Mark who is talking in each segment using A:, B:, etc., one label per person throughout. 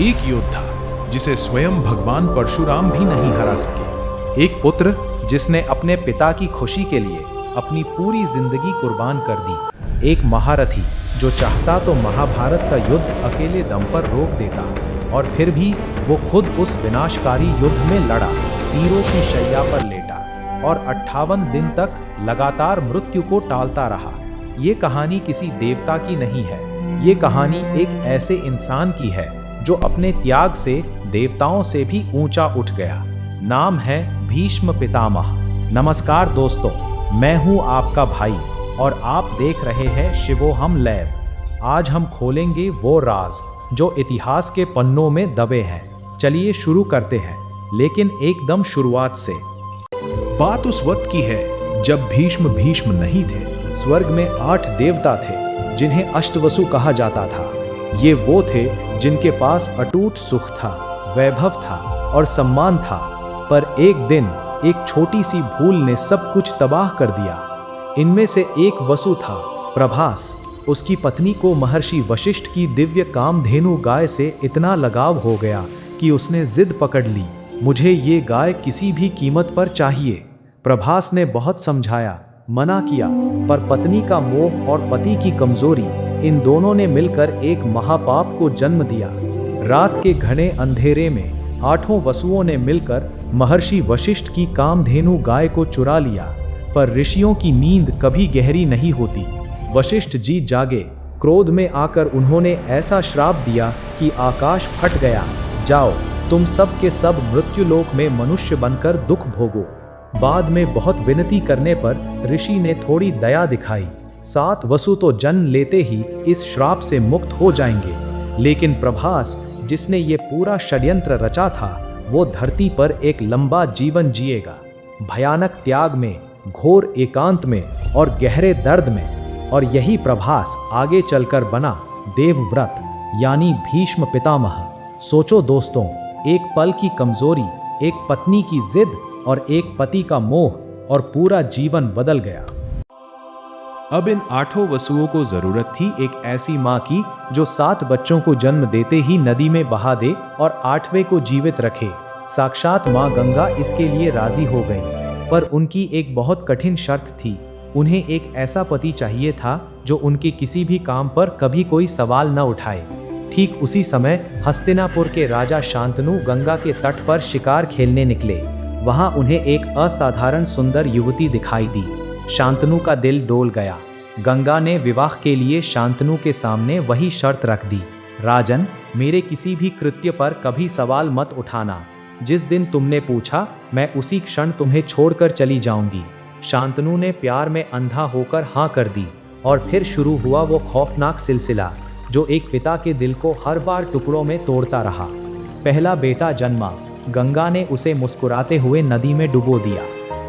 A: एक योद्धा जिसे स्वयं भगवान परशुराम भी नहीं हरा सके, एक पुत्र जिसने अपने पिता की खुशी के लिए अपनी पूरी जिंदगी कुर्बान कर दी, एक महारथी जो चाहता तो महाभारत का युद्ध अकेले दम पर रोक देता, और फिर भी वो खुद उस विनाशकारी युद्ध में लड़ा, तीरों की शैया पर लेटा और 58 दिन तक लगातार मृत्यु को टालता रहा। ये कहानी किसी देवता की नहीं है, ये कहानी एक ऐसे इंसान की है जो अपने त्याग से देवताओं से भी ऊंचा उठ गया। नाम है भीष्म पितामह। नमस्कार दोस्तों, मैं हूं आपका भाई और आप देख रहे हैं शिवोहम लैब। आज हम खोलेंगे वो राज जो इतिहास के पन्नों में दबे हैं। चलिए शुरू करते हैं, लेकिन एकदम शुरुआत से। बात उस वक्त की है जब भीष्म नहीं थे। स्वर्ग में 8 देवता थे जिन्हें अष्टवसु कहा जाता था। ये वो थे जिनके पास अटूट सुख था, वैभव था और सम्मान था। पर एक दिन एक छोटी सी भूल ने सब कुछ तबाह कर दिया। इनमें से एक वसु था, प्रभास। उसकी पत्नी को महर्षि वशिष्ठ की दिव्य कामधेनु गाय से इतना लगाव हो गया कि उसने जिद पकड़ ली, मुझे ये गाय किसी भी कीमत पर चाहिए। प्रभास ने बहुत समझाया, मना किया, पर पत्नी का मोह और पति की कमजोरी, इन दोनों ने मिलकर एक महापाप को जन्म दिया। रात के घने अंधेरे में 8 वसुओं ने मिलकर महर्षि वशिष्ठ की कामधेनु गाय को चुरा लिया। पर ऋषियों की नींद कभी गहरी नहीं होती। वशिष्ठ जी जागे। क्रोध में आकर उन्होंने ऐसा श्राप दिया कि आकाश फट गया। जाओ, तुम सब के सब मृत्युलोक में मनुष्य बनकर दुख भोगो। बाद में बहुत विनती करने पर ऋषि ने थोड़ी दया दिखाई। 7 वसु तो जन्म लेते ही इस श्राप से मुक्त हो जाएंगे। लेकिन प्रभास, जिसने ये पूरा षड्यंत्र रचा था, वो धरती पर एक लंबा जीवन जिएगा, भयानक त्याग में, घोर एकांत में और गहरे दर्द में। और यही प्रभास आगे चलकर बना देवव्रत, यानी भीष्म पितामह। सोचो दोस्तों, एक पल की कमजोरी, एक पत्नी की जिद और एक पति का मोह, और पूरा जीवन बदल गया। अब इन 8 वसुओं को जरूरत थी एक ऐसी मां की जो 7 बच्चों को जन्म देते ही नदी में बहा दे और 8वें को जीवित रखे। साक्षात मां गंगा इसके लिए राजी हो गई, पर उनकी एक बहुत कठिन शर्त थी। उन्हें एक ऐसा पति चाहिए था जो उनके किसी भी काम पर कभी कोई सवाल न उठाए। ठीक उसी समय हस्तिनापुर के राजा शांतनु गंगा के तट पर शिकार खेलने निकले। वहां उन्हें एक असाधारण सुंदर युवती दिखाई दी। शांतनु का दिल डोल गया। गंगा ने विवाह के लिए शांतनु के सामने वही शर्त रख दी, राजन, मेरे किसी भी कृत्य पर कभी सवाल मत उठाना। जिस दिन तुमने पूछा, मैं उसी क्षण तुम्हें छोड़कर चली जाऊंगी। शांतनु ने प्यार में अंधा होकर हाँ कर दी, और फिर शुरू हुआ वो खौफनाक सिलसिला जो एक पिता के दिल को हर बार टुकड़ों में तोड़ता रहा। पहला बेटा जन्मा, गंगा ने उसे मुस्कुराते हुए नदी में डुबो दिया।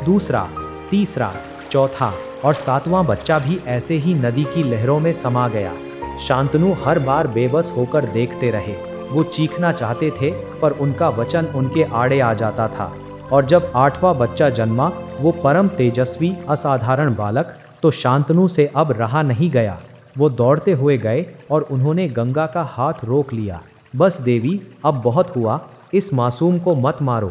A: दूसरा, तीसरा, चौथा और 7वां बच्चा भी ऐसे ही नदी की लहरों में समा गया। शांतनु हर बार बेबस होकर देखते रहे। वो चीखना चाहते थे, पर उनका वचन उनके आड़े आ जाता था। और जब 8वां बच्चा जन्मा, वो परम तेजस्वी असाधारण बालक, तो शांतनु से अब रहा नहीं गया। वो दौड़ते हुए गए और उन्होंने गंगा का हाथ रोक लिया। बस देवी, अब बहुत हुआ, इस मासूम को मत मारो।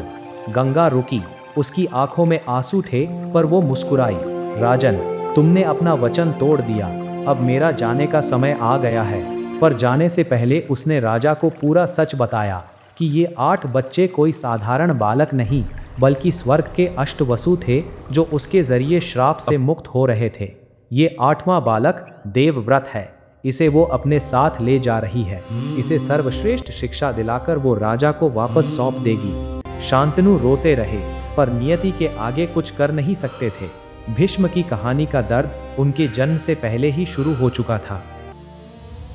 A: गंगा रुकी। उसकी आंखों में आंसू थे, पर वो मुस्कुराई। राजन, तुमने अपना वचन तोड़ दिया, अब मेरा जाने का समय आ गया है। पर जाने से पहले उसने राजा को पूरा सच बताया कि ये 8 बच्चे कोई साधारण बालक नहीं, बल्कि स्वर्ग के अष्टवसु थे जो उसके जरिए श्राप से मुक्त हो रहे थे। ये 8वां बालक देवव्रत है। इसे वो अपने साथ ले जा रही है। इसे सर्वश्रेष्ठ शिक्षा दिलाकर वो राजा को वापस सौंप देगी। शांतनु रोते रहे, पर नियति के आगे कुछ कर नहीं सकते थे। भीष्म की कहानी का दर्द उनके जन्म से पहले ही शुरू हो चुका था।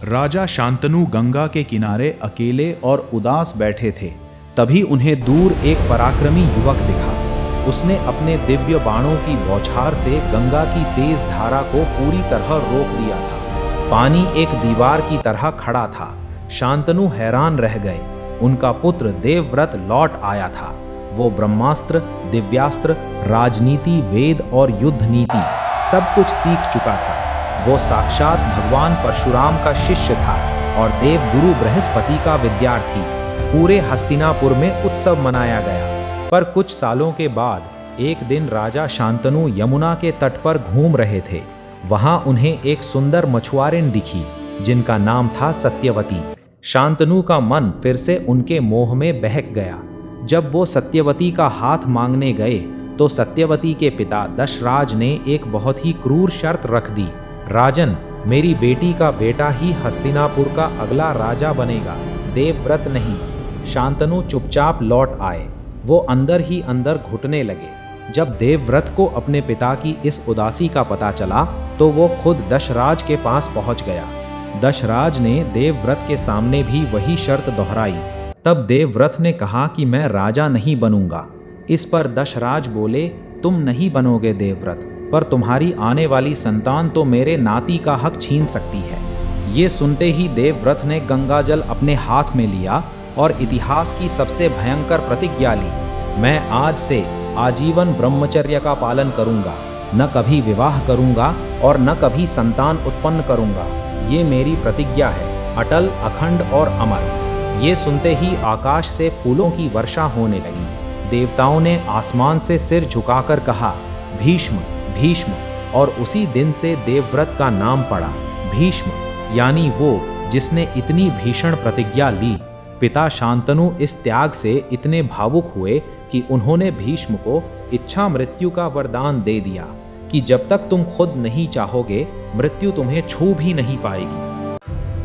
A: राजा शांतनु गंगा के किनारे अकेले और उदास बैठे थे। तभी उन्हें दूर एक पराक्रमी युवक दिखा। उसने अपने दिव्य बाणों की बौछार से गंगा की तेज धारा को पूरी तरह रोक दिया था। पानी एक दीवार की तरह खड़ा था। शांतनु हैरान रह गए। उनका पुत्र देवव्रत लौट आया था। वो ब्रह्मास्त्र, दिव्यास्त्र, राजनीति, वेद और युद्ध नीति सब कुछ सीख चुका था। वो साक्षात भगवान परशुराम का शिष्य था। और देवगुरु बृहस्पति का विद्यार्थी। पूरे हस्तिनापुर में उत्सव मनाया गया। पर कुछ सालों के बाद एक दिन राजा शांतनु यमुना के तट पर घूम रहे थे। वहां उन्हें एक सुंदर मछुआरिन दिखी जिनका नाम था सत्यवती। शांतनु का मन फिर से उनके मोह में बहक गया। जब वो सत्यवती का हाथ मांगने गए तो सत्यवती के पिता दशराज ने एक बहुत ही क्रूर शर्त रख दी। राजन, मेरी बेटी का बेटा ही हस्तिनापुर का अगला राजा बनेगा, देवव्रत नहीं। शांतनु चुपचाप लौट आए। वो अंदर ही अंदर घुटने लगे। जब देवव्रत को अपने पिता की इस उदासी का पता चला तो वो खुद दशराज के पास पहुंच गया। दशराज ने देवव्रत के सामने भी वही शर्त दोहराई। तब देवव्रत ने कहा कि मैं राजा नहीं बनूंगा। इस पर दशराज बोले, तुम नहीं बनोगे देवव्रत, पर तुम्हारी आने वाली संतान तो मेरे नाती का हक छीन सकती है। ये सुनते ही देवव्रत ने गंगाजल अपने हाथ में लिया और इतिहास की सबसे भयंकर प्रतिज्ञा ली। मैं आज से आजीवन ब्रह्मचर्य का पालन करूंगा, न कभी विवाह करूंगा और न कभी संतान उत्पन्न करूंगा। ये मेरी प्रतिज्ञा है, अटल, अखंड और अमर। ये सुनते ही आकाश से फूलों की वर्षा होने लगी। देवताओं ने आसमान से सिर झुकाकर कहा, भीष्म भीष्म, और उसी दिन से देवव्रत का नाम पड़ा भीष्म, यानी वो जिसने इतनी भीषण प्रतिज्ञा ली। पिता शांतनु इस त्याग से इतने भावुक हुए कि उन्होंने भीष्म को इच्छा मृत्यु का वरदान दे दिया कि जब तक तुम खुद नहीं चाहोगे मृत्यु तुम्हें छू भी नहीं पाएगी।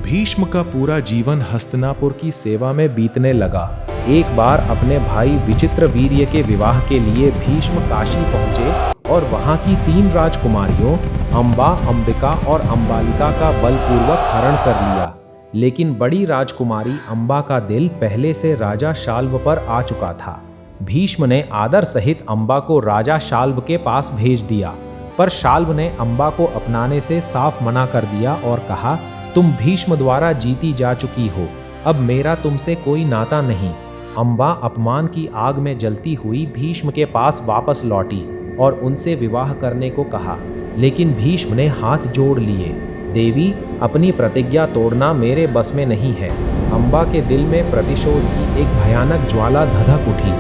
A: भीष्म का पूरा जीवन हस्तिनापुर की सेवा में बीतने लगा। एक बार अपने भाई विचित्रवीर्य के विवाह के लिए भीष्म काशी पहुंचे और वहां की 3 राजकुमारियों अंबा, अंबिका और अंबालिका का बलपूर्वक हरण कर लिया। लेकिन बड़ी राजकुमारी अंबा का दिल पहले से राजा शाल्व पर आ चुका था। भीष्म ने आदर सहित अंबा को राजा शाल्व के पास भेज दिया, पर शाल्व ने अंबा को अपनाने से साफ मना कर दिया और कहा, तुम भीष्म द्वारा जीती जा चुकी हो, अब मेरा तुमसे कोई नाता नहीं। अंबा अपमान की आग में जलती हुई भीष्म के पास वापस लौटी और उनसे विवाह करने को कहा, लेकिन भीष्म ने हाथ जोड़ लिए। देवी, अपनी प्रतिज्ञा तोड़ना मेरे बस में नहीं है। अंबा के दिल में प्रतिशोध की एक भयानक ज्वाला धधक उठी।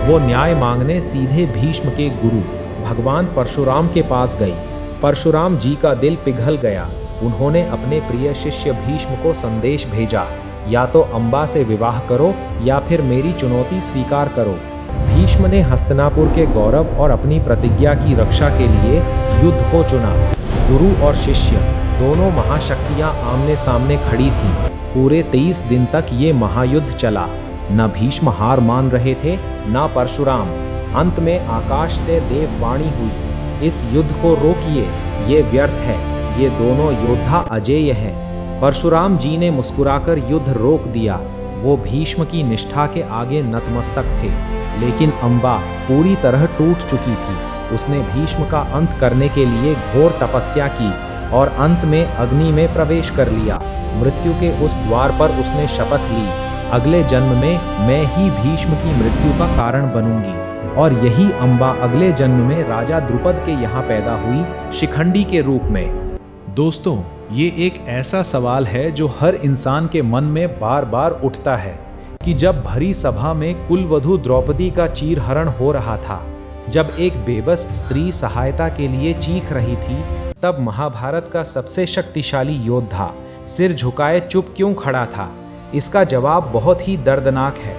A: वो न्याय मांगने सीधे भीष्म के गुरु भगवान परशुराम के पास गई। परशुराम जी का दिल पिघल गया। उन्होंने अपने प्रिय शिष्य भीष्म को संदेश भेजा, या तो अंबा से विवाह करो या फिर मेरी चुनौती स्वीकार करो। भीष्म ने हस्तिनापुर के गौरव और अपनी प्रतिज्ञा की रक्षा के लिए युद्ध को चुना। गुरु और शिष्य दोनों महाशक्तियां आमने सामने खड़ी थीं। पूरे 23 दिन तक ये महायुद्ध चला। न भीष्म हार मान रहे थे, न परशुराम। अंत में आकाश से देववाणी हुई, इस युद्ध को रोकिए, ये व्यर्थ है, ये दोनों योद्धा अजेय हैं। परशुराम जी ने मुस्कुराकर युद्ध रोक दिया। वो भीष्म की निष्ठा के आगे नतमस्तक थे। लेकिन अंबा पूरी तरह टूट चुकी थी। उसने भीष्म का अंत करने के लिए घोर तपस्या की और अंत में अग्नि में प्रवेश कर लिया। मृत्यु के उस द्वार पर उसने शपथ ली, अगले जन्म में मैं ही भीष्म की मृत्यु का कारण बनूंगी। और यही अंबा अगले जन्म में राजा द्रुपद के यहाँ पैदा हुई, शिखंडी के रूप में। दोस्तों, ये एक ऐसा सवाल है जो हर इंसान के मन में बार बार उठता है कि जब भरी सभा में कुलवधू द्रौपदी का चीरहरण हो रहा था, जब एक बेबस स्त्री सहायता के लिए चीख रही थी, तब महाभारत का सबसे शक्तिशाली योद्धा सिर झुकाए चुप क्यों खड़ा था? इसका जवाब बहुत ही दर्दनाक है।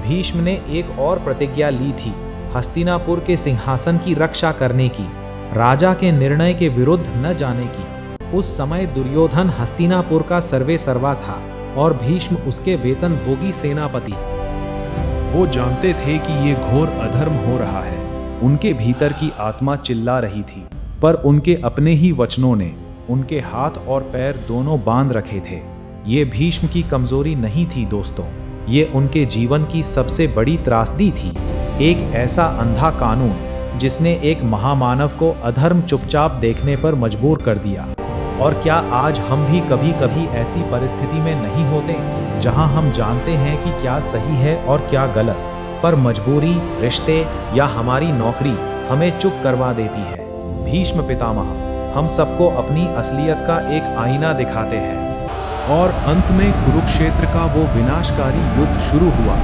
A: भीष्म ने एक और प्रतिज्ञा ली थी, हस्तिनापुर के सिंहासन की रक्षा करने की, राजा के निर्णय के विरुद्ध न जाने की। उस समय दुर्योधन हस्तिनापुर का सर्वे सर्वा था और भीष्म उसके वेतन भोगी सेनापति। वो जानते थे कि ये घोर अधर्म हो रहा है। उनके भीतर की आत्मा चिल्ला रही थी, पर उनके अपने ही वचनों ने उनके हाथ और पैर दोनों बांध रखे थे। ये भीष्म की कमजोरी नहीं थी दोस्तों, ये उनके जीवन की सबसे बड़ी त्रासदी थी। एक ऐसा अंधा कानून जिसने एक महामानव को अधर्म चुपचाप देखने पर मजबूर कर दिया। और क्या आज हम भी कभी कभी ऐसी परिस्थिति में नहीं होते जहां हम जानते हैं कि क्या सही है और क्या गलत, पर मजबूरी, रिश्ते या हमारी नौकरी हमें चुप करवा देती है। भीष्म पितामह हम सबको अपनी असलियत का एक आईना दिखाते हैं। और अंत में कुरुक्षेत्र का वो विनाशकारी युद्ध शुरू हुआ।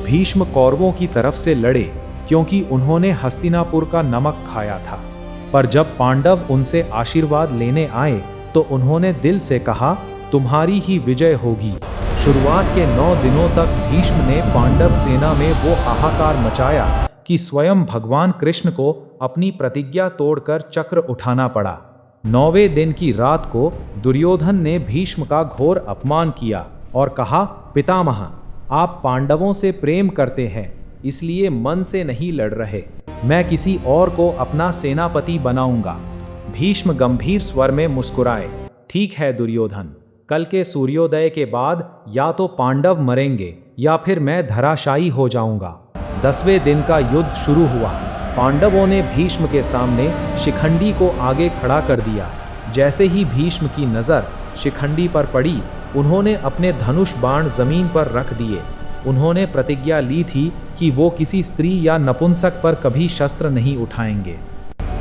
A: भीष्म कौरवों की तरफ से लड़े क्योंकि उन्होंने हस्तिनापुर का नमक खाया था, पर जब पांडव उनसे आशीर्वाद लेने आए तो उन्होंने दिल से कहा, तुम्हारी ही विजय होगी। शुरुआत के 9 दिनों तक भीष्म ने पांडव सेना में वो हाहाकार मचाया कि स्वयं भगवान कृष्ण को अपनी प्रतिज्ञा तोड़कर चक्र उठाना पड़ा। 9वें दिन की रात को दुर्योधन ने भीष्म का घोर अपमान किया और कहा, पितामह, आप पांडवों से प्रेम करते हैं, इसलिए मन से नहीं लड़ रहे। मैं किसी और को अपना सेनापति बनाऊंगा। भीष्म गंभीर स्वर में मुस्कुराए। ठीक है दुर्योधन, कल के सूर्योदय के बाद या तो पांडव मरेंगे या फिर मैं धराशायी हो जाऊंगा। 10वें दिन का युद्ध शुरू हुआ। पांडवों ने भीष्म के सामने शिखंडी को आगे खड़ा कर दिया। जैसे ही भीष्म की नज़र शिखंडी पर पड़ी, उन्होंने अपने धनुष बाण जमीन पर रख दिए। उन्होंने प्रतिज्ञा ली थी कि वो किसी स्त्री या नपुंसक पर कभी शस्त्र नहीं उठाएंगे।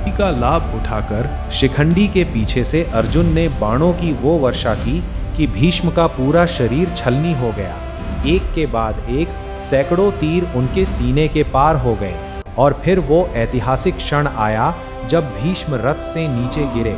A: का लाभ उठाकर शिखंडी के पीछे से अर्जुन ने बाणों की वो वर्षा की कि भीष्म का पूरा शरीर छलनी हो गया। एक के बाद एक सैकड़ों तीर उनके सीने के पार हो गए और फिर वो ऐतिहासिक क्षण आया जब भीष्म रथ से नीचे गिरे,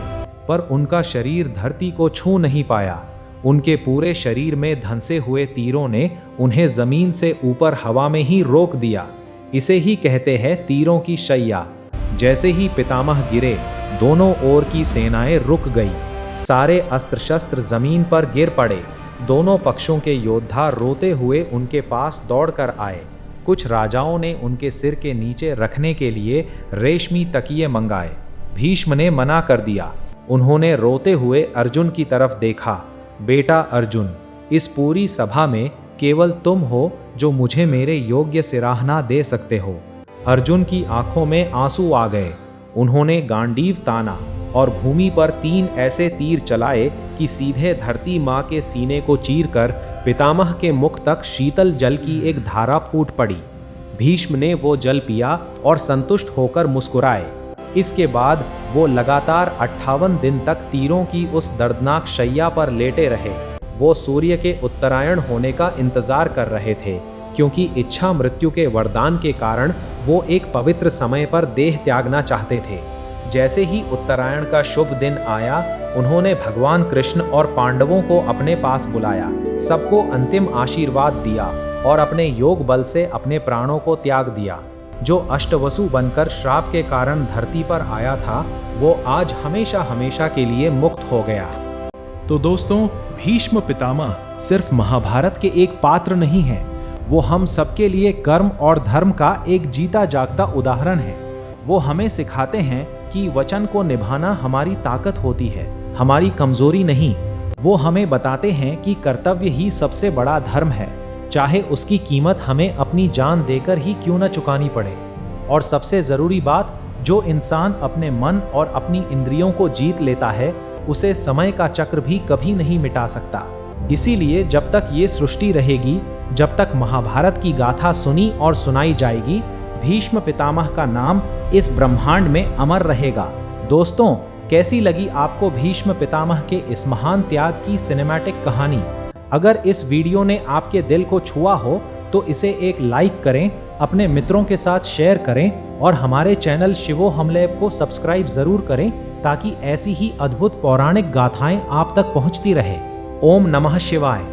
A: पर उनका शरीर धरती को छू नहीं पाया। उनके पूरे शरीर में धंसे हुए तीरों ने उन्हें जमीन से ऊपर हवा में ही रोक दिया। इसे ही कहते हैं तीरों की शैया। जैसे ही पितामह गिरे, दोनों ओर की सेनाएं रुक गई। सारे अस्त्र शस्त्र जमीन पर गिर पड़े। दोनों पक्षों के योद्धा रोते हुए उनके पास दौड़कर आए। कुछ राजाओं ने उनके सिर के नीचे रखने के लिए रेशमी तकिए मंगाए। भीष्म ने मना कर दिया। उन्होंने रोते हुए अर्जुन की तरफ देखा। बेटा अर्जुन, इस पूरी सभा में केवल तुम हो जो मुझे मेरे योग्य सिराहना दे सकते हो। अर्जुन की आंखों में आंसू आ गए। उन्होंने गांडीव ताना और भूमि पर 3 ऐसे तीर चलाए कि सीधे धरती माँ के सीने को चीरकर पितामह के मुख तक शीतल जल की एक धारा फूट पड़ी। भीष्म ने वो जल पिया और संतुष्ट होकर मुस्कुराए। इसके बाद वो लगातार 58 दिन तक तीरों की उस दर्दनाक शैया पर लेटे रहे। वो सूर्य के उत्तरायण होने का इंतजार कर रहे थे, क्योंकि इच्छा मृत्यु के वरदान के कारण वो एक पवित्र समय पर देह त्यागना चाहते थे। जैसे ही उत्तरायण का शुभ दिन आया, उन्होंने भगवान कृष्ण और पांडवों को अपने पास बुलाया, सबको अंतिम आशीर्वाद दिया और अपने योग बल से अपने प्राणों को त्याग दिया। जो अष्टवसु बनकर श्राप के कारण धरती पर आया था, वो आज हमेशा हमेशा के लिए मुक्त हो गया। तो दोस्तों, भीष्म पितामह सिर्फ महाभारत के एक पात्र नहीं हैं, वो हम सबके लिए कर्म और धर्म का एक जीता जागता उदाहरण है। वो हमें सिखाते हैं कि वचन को निभाना हमारी ताकत होती है, हमारी कमजोरी नहीं। वो हमें बताते हैं कि कर्तव्य ही सबसे बड़ा धर्म है, चाहे उसकी कीमत हमें अपनी जान देकर ही क्यों न चुकानी पड़े। और सबसे ज़रूरी बात, जो इंसान अपने मन और अपनी इंद्रियों को जीत लेता है, उसे समय का चक्र भी कभी नहीं मिटा सकता। इसीलिए जब तक ये सृष्टि रहेगी, जब तक महाभारत की गाथा सुनी और सुनाई जाएगी, भीष्म पितामह का नाम इस ब्रह्मांड में अमर रहेगा। दोस्तों, कैसी लगी आपको भीष्म पितामह के इस महान त्याग की सिनेमैटिक कहानी? अगर इस वीडियो ने आपके दिल को छुआ हो तो इसे एक लाइक करें, अपने मित्रों के साथ शेयर करें और हमारे चैनल शिवोहम लैब को सब्सक्राइब जरूर करें, ताकि ऐसी ही अद्भुत पौराणिक गाथाएं आप तक पहुंचती रहे। ओम नमः शिवाय।